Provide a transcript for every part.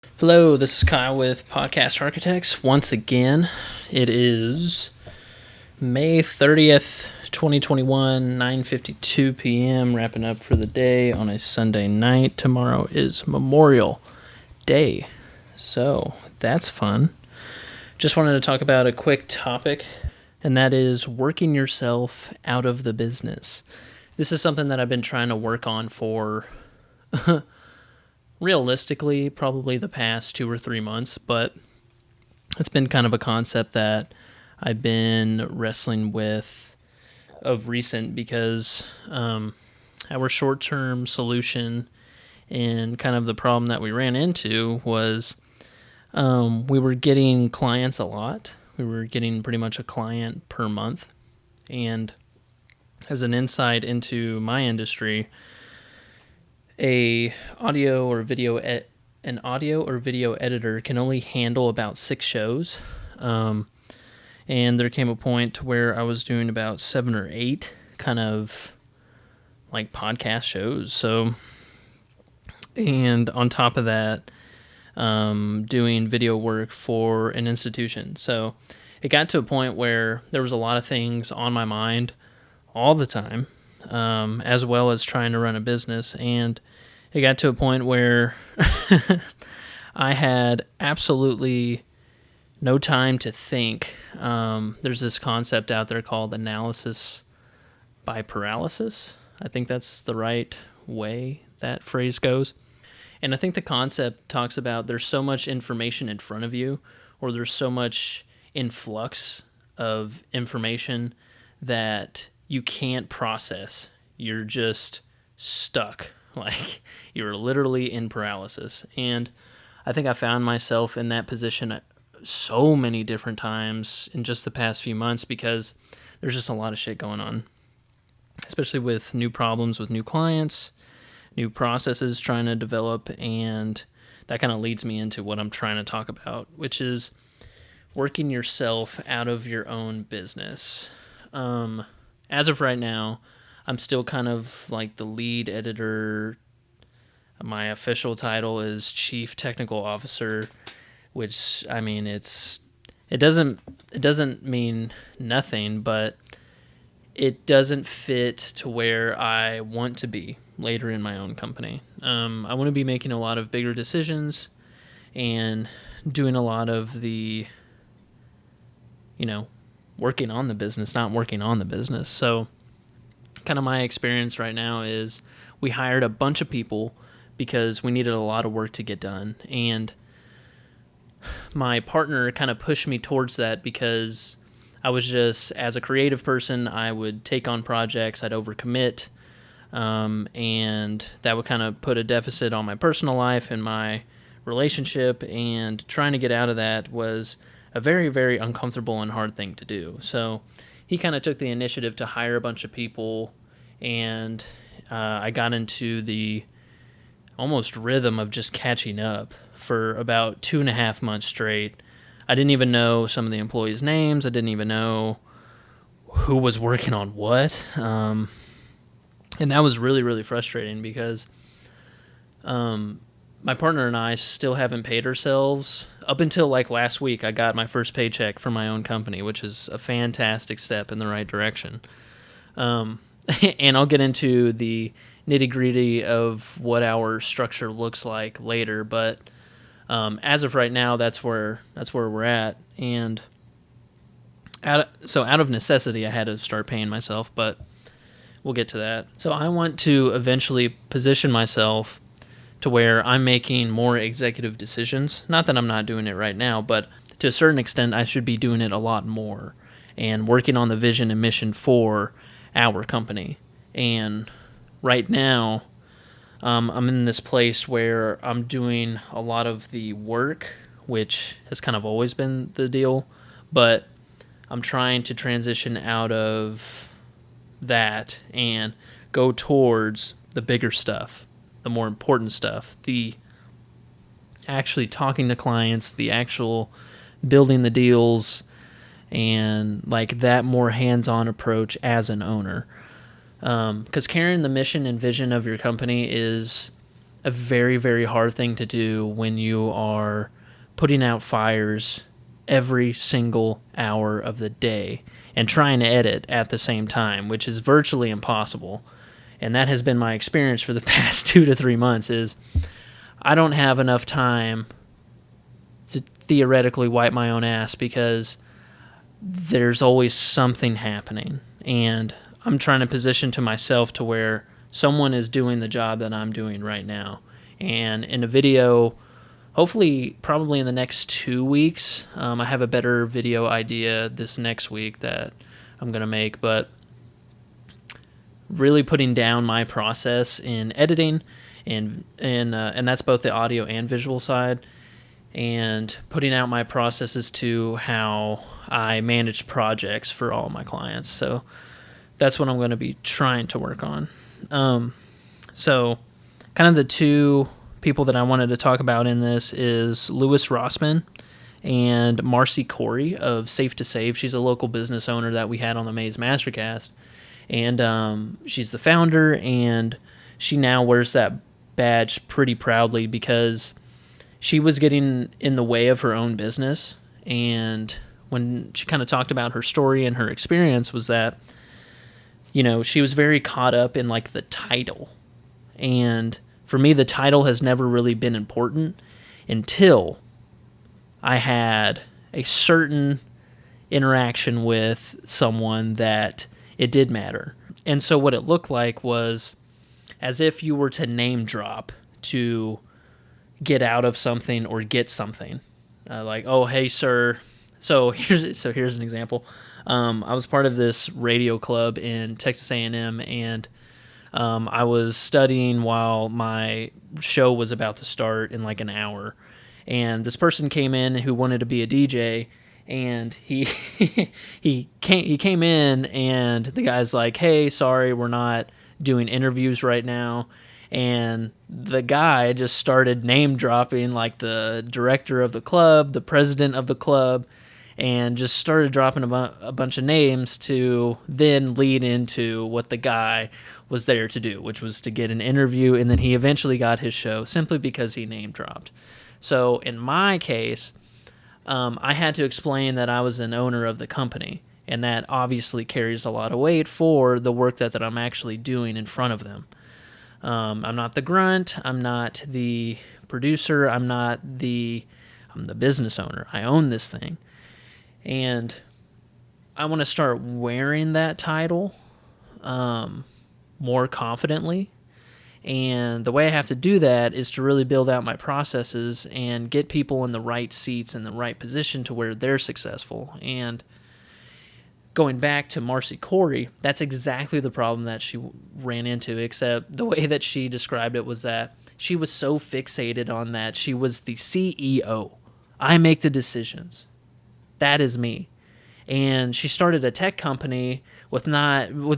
Hello, this is Kyle with Podcast Architects. Once again, it is May 30th, 2021, 9:52 p.m., wrapping up for the day on a Sunday night. Tomorrow is Memorial Day, so that's fun. Just wanted to talk about a quick topic, and that is working yourself out of the business. This is something that I've been trying to work on for realistically probably the past 2 or 3 months, but it's been kind of a concept that I've been wrestling with of recent because our short-term solution and kind of the problem that we ran into was we were getting clients a lot. We were getting pretty much a client per month. And as an insight into my industry, an audio or video editor can only handle about 6 shows. And there came a point where I was doing about 7 or 8 kind of like podcast shows. So, and on top of that, doing video work for an institution. So it got to a point where there was a lot of things on my mind all the time, as well as trying to run a business. And it got to a point where I had absolutely no time to think. There's this concept out there called analysis by paralysis. I think that's the right way that phrase goes. And I think the concept talks about there's so much information in front of you, or there's so much influx of information that you can't process. You're just stuck. Like, you're literally in paralysis. And I think I found myself in that position so many different times in just the past few months because there's just a lot of shit going on, especially with new problems with new clients, new processes trying to develop, and that kind of leads me into what I'm trying to talk about, which is working yourself out of your own business. As of right now, I'm still kind of like the lead editor. My official title is Chief Technical Officer, which, I mean, it doesn't mean nothing, but it doesn't fit to where I want to be later in my own company. I want to be making a lot of bigger decisions and doing a lot of the, working on the business, not working on the business. So kind of my experience right now is we hired a bunch of people because we needed a lot of work to get done. And my partner kind of pushed me towards that because I was just, as a creative person, I would take on projects, I'd overcommit, and that would kind of put a deficit on my personal life and my relationship, and trying to get out of that was a very, very uncomfortable and hard thing to do. So he kind of took the initiative to hire a bunch of people, and I got into the almost rhythm of just catching up for about 2.5 months straight. I didn't even know some of the employees' names. I didn't even know who was working on what. And that was really, really frustrating because my partner and I still haven't paid ourselves. Up until like last week, I got my first paycheck from my own company, which is a fantastic step in the right direction. And I'll get into the nitty-gritty of what our structure looks like later, but as of right now, that's where we're at. And out of necessity, I had to start paying myself, but we'll get to that. So I want to eventually position myself to where I'm making more executive decisions. Not that I'm not doing it right now, but to a certain extent, I should be doing it a lot more and working on the vision and mission for our company. And right now, I'm in this place where I'm doing a lot of the work, which has kind of always been the deal, but I'm trying to transition out of that and go towards the bigger stuff, the more important stuff, the actually talking to clients, the actual building the deals, and like that more hands-on approach as an owner. Because carrying the mission and vision of your company is a very, very hard thing to do when you are putting out fires every single hour of the day and trying to edit at the same time, which is virtually impossible. And that has been my experience for the past 2 to 3 months, is I don't have enough time to theoretically wipe my own ass because there's always something happening. And I'm trying to position to myself to where someone is doing the job that I'm doing right now. And in a video, hopefully probably in the next 2 weeks, I have a better video idea this next week that I'm going to make, but really putting down my process in editing, and that's both the audio and visual side, and putting out my processes to how I manage projects for all my clients. So that's what I'm going to be trying to work on. So kind of the two people that I wanted to talk about in this is Lewis Rossman and Marcy Corey of Safe to Save. She's a local business owner that we had on the Maze Mastercast. And she's the founder, and she now wears that badge pretty proudly because she was getting in the way of her own business. And when she kind of talked about her story and her experience was that, you know, she was very caught up in like the title. And for me, the title has never really been important until I had a certain interaction with someone that it did matter. And so what it looked like was as if you were to name drop to get out of something or get something. Like, oh, hey, sir. So here's an example. I was part of this radio club in Texas A&M, and I was studying while my show was about to start in like an hour. And this person came in who wanted to be a DJ, and he came in, and the guy's like, hey, sorry, we're not doing interviews right now. And the guy just started name dropping like the director of the club, the president of the club, and just started dropping a bunch of names to then lead into what the guy was there to do, which was to get an interview. And then he eventually got his show simply because he name dropped. So in my case, I had to explain that I was an owner of the company, and that obviously carries a lot of weight for the work that I'm actually doing in front of them. I'm not the grunt. I'm not the producer. I'm the business owner. I own this thing. And I want to start wearing that title more confidently. And the way I have to do that is to really build out my processes and get people in the right seats in the right position to where they're successful. And going back to Marcy Corey, that's exactly the problem that she ran into, except the way that she described it was that she was so fixated on that she was the CEO. I make the decisions. That is me. And she started a tech company with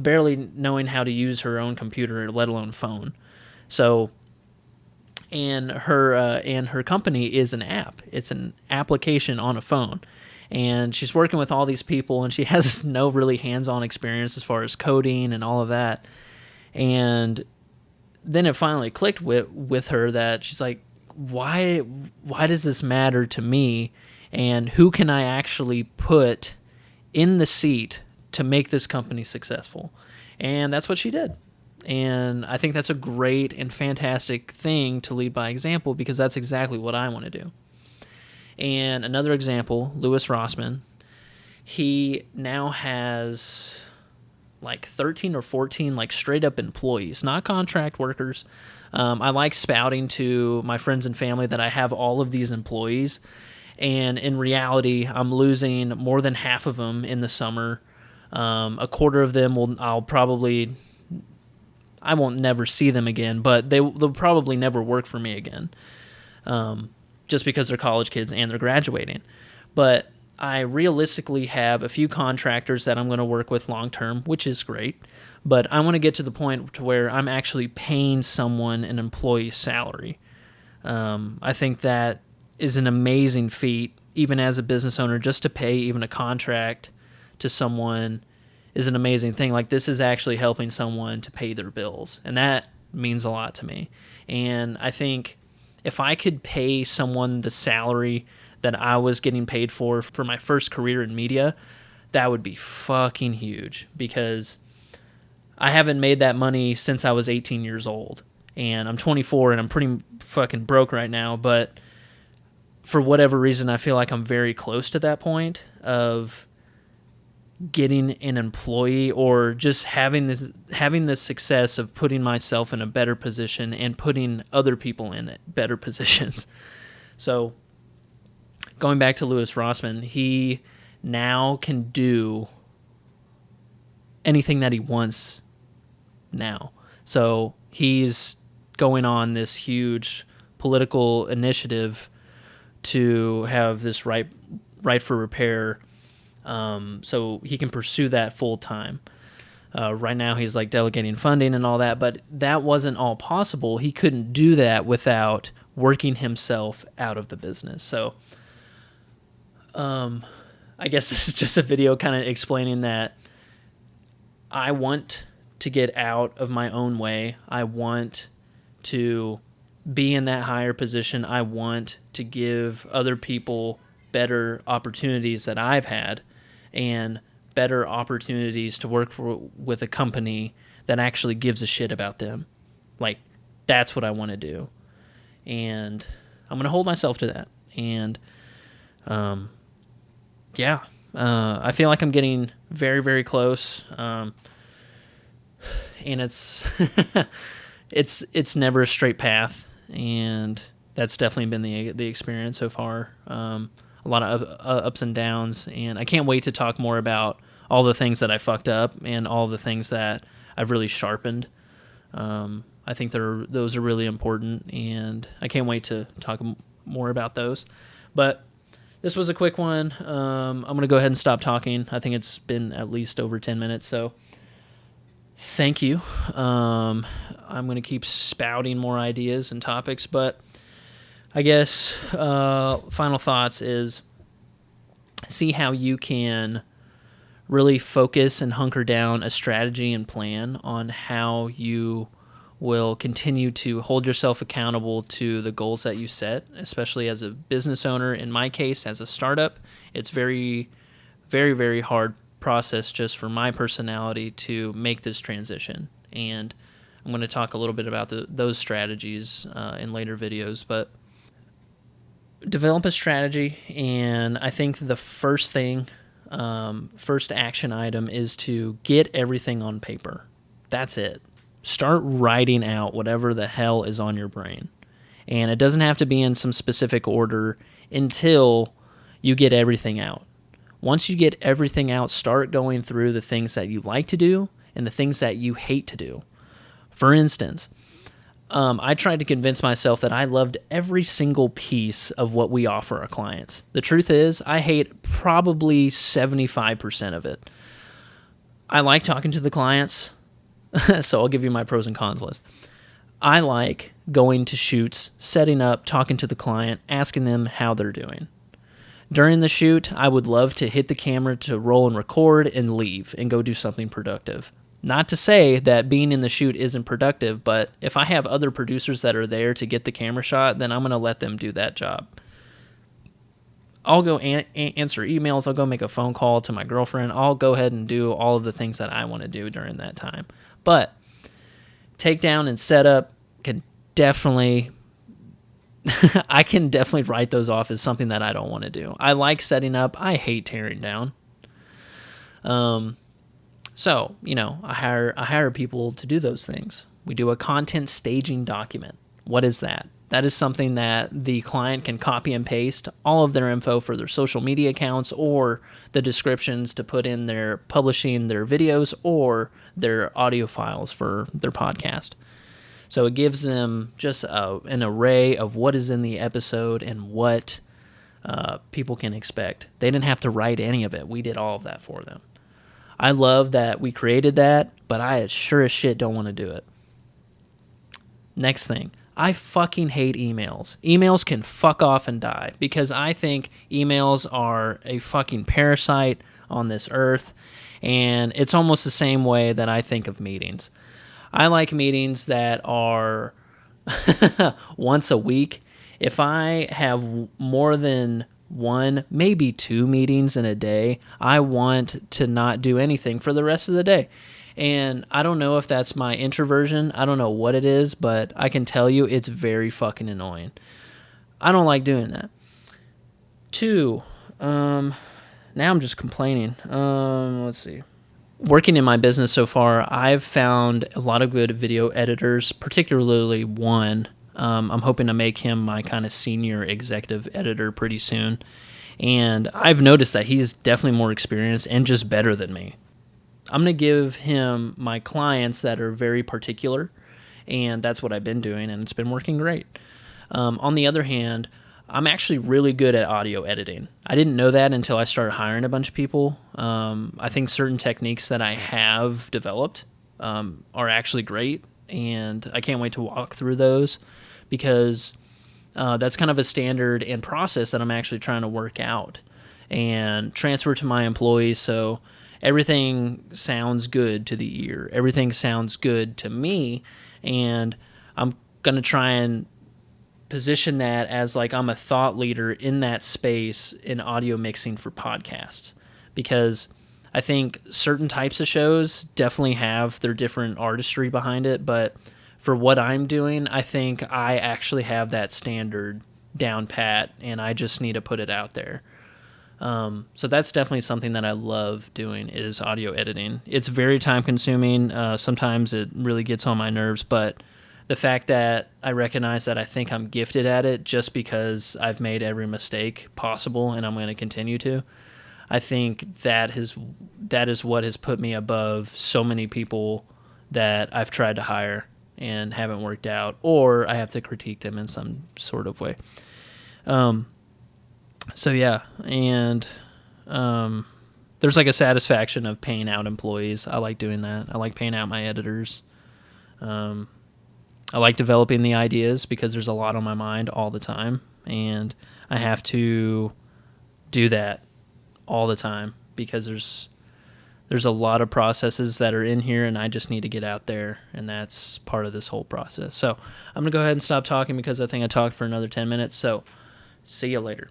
barely knowing how to use her own computer, let alone phone. So, and her company is an app. It's an application on a phone. And she's working with all these people, and she has no really hands-on experience as far as coding and all of that. And then it finally clicked with her that she's like, why does this matter to me? And who can I actually put in the seat to make this company successful? And that's what she did. And I think that's a great and fantastic thing to lead by example, because that's exactly what I want to do. And another example, Lewis Rossman, he now has like 13 or 14 like straight up employees, not contract workers. I like spouting to my friends and family that I have all of these employees. And in reality, I'm losing more than half of them in the summer. A quarter of them I won't never see them again, but they'll probably never work for me again. Just because they're college kids and they're graduating. But I realistically have a few contractors that I'm going to work with long term, which is great. But I want to get to the point to where I'm actually paying someone an employee salary. I think that is an amazing feat, even as a business owner, just to pay even a contract to someone is an amazing thing. Like, this is actually helping someone to pay their bills, and that means a lot to me. And I think if I could pay someone the salary that I was getting paid for my first career in media, that would be fucking huge, because I haven't made that money since I was 18 years old. And I'm 24 and I'm pretty fucking broke right now, but for whatever reason, I feel like I'm very close to that point of getting an employee, or just having the success of putting myself in a better position and putting other people in better positions. So going back to Louis Rossmann, he now can do anything that he wants now. So he's going on this huge political initiative to have this right for repair, so he can pursue that full time. Right now he's like delegating funding and all that, but that wasn't all possible. He couldn't do that without working himself out of the business. So I guess this is just a video kind of explaining that I want to get out of my own way. I want to be in that higher position. I want to give other people better opportunities that I've had, and better opportunities to work with a company that actually gives a shit about them. Like, that's what I want to do. And I'm going to hold myself to that. And, I feel like I'm getting very, very close. And it's, it's never a straight path. And that's definitely been the experience so far. A lot of ups and downs, and I can't wait to talk more about all the things that I fucked up and all the things that I've really sharpened. I think those are really important, and I can't wait to talk more about those. But this was a quick one. I'm going to go ahead and stop talking. I think it's been at least over 10 minutes, so thank you. I'm going to keep spouting more ideas and topics, but I guess final thoughts is see how you can really focus and hunker down a strategy and plan on how you will continue to hold yourself accountable to the goals that you set, especially as a business owner. In my case, as a startup, it's very, very, very hard process just for my personality to make this transition. And I'm going to talk a little bit about those strategies in later videos, but develop a strategy, and I think the first thing, first action item is to get everything on paper. That's it. Start writing out whatever the hell is on your brain. And it doesn't have to be in some specific order until you get everything out. Once you get everything out, start going through the things that you like to do and the things that you hate to do. For instance, I tried to convince myself that I loved every single piece of what we offer our clients. The truth is, I hate probably 75% of it. I like talking to the clients, so I'll give you my pros and cons list. I like going to shoots, setting up, talking to the client, asking them how they're doing. During the shoot, I would love to hit the camera to roll and record and leave and go do something productive. Not to say that being in the shoot isn't productive, but if I have other producers that are there to get the camera shot, then I'm going to let them do that job. I'll go answer emails. I'll go make a phone call to my girlfriend. I'll go ahead and do all of the things that I want to do during that time. But takedown and setup can definitely... I can definitely write those off as something that I don't want to do. I like setting up. I hate tearing down. So, I hire people to do those things. We do a content staging document. What is that? That is something that the client can copy and paste all of their info for their social media accounts, or the descriptions to put in their publishing their videos or their audio files for their podcast. So it gives them just an array of what is in the episode and what people can expect. They didn't have to write any of it. We did all of that for them. I love that we created that, but I sure as shit don't want to do it. Next thing, I fucking hate emails. Emails can fuck off and die, because I think emails are a fucking parasite on this earth, and it's almost the same way that I think of meetings. I like meetings that are once a week. If I have more than one, maybe two meetings in a day, I want to not do anything for the rest of the day. And I don't know if that's my introversion. I don't know what it is, but I can tell you it's very fucking annoying. I don't like doing that. Two, now I'm just complaining. Let's see. Working in my business so far, I've found a lot of good video editors, particularly one. I'm hoping to make him my kind of senior executive editor pretty soon. And I've noticed that he's definitely more experienced and just better than me. I'm going to give him my clients that are very particular, and that's what I've been doing, and it's been working great. On the other hand, I'm actually really good at audio editing. I didn't know that until I started hiring a bunch of people. I think certain techniques that I have developed are actually great, and I can't wait to walk through those because that's kind of a standard and process that I'm actually trying to work out and transfer to my employees so everything sounds good to the ear. Everything sounds good to me, and I'm going to try and position that as like I'm a thought leader in that space in audio mixing for podcasts, because I think certain types of shows definitely have their different artistry behind it, but for what I'm doing, I think I actually have that standard down pat, and I just need to put it out there. So that's definitely something that I love doing is audio editing. It's very time consuming. Sometimes it really gets on my nerves, but the fact that I recognize that I think I'm gifted at it just because I've made every mistake possible and I'm going to continue to, I think that is what has put me above so many people that I've tried to hire and haven't worked out, or I have to critique them in some sort of way. So yeah, and there's like a satisfaction of paying out employees. I like doing that. I like paying out my editors. I like developing the ideas because there's a lot on my mind all the time, and I have to do that all the time because there's a lot of processes that are in here, and I just need to get out there, and that's part of this whole process. So I'm going to go ahead and stop talking because I think I talked for another 10 minutes, so see you later.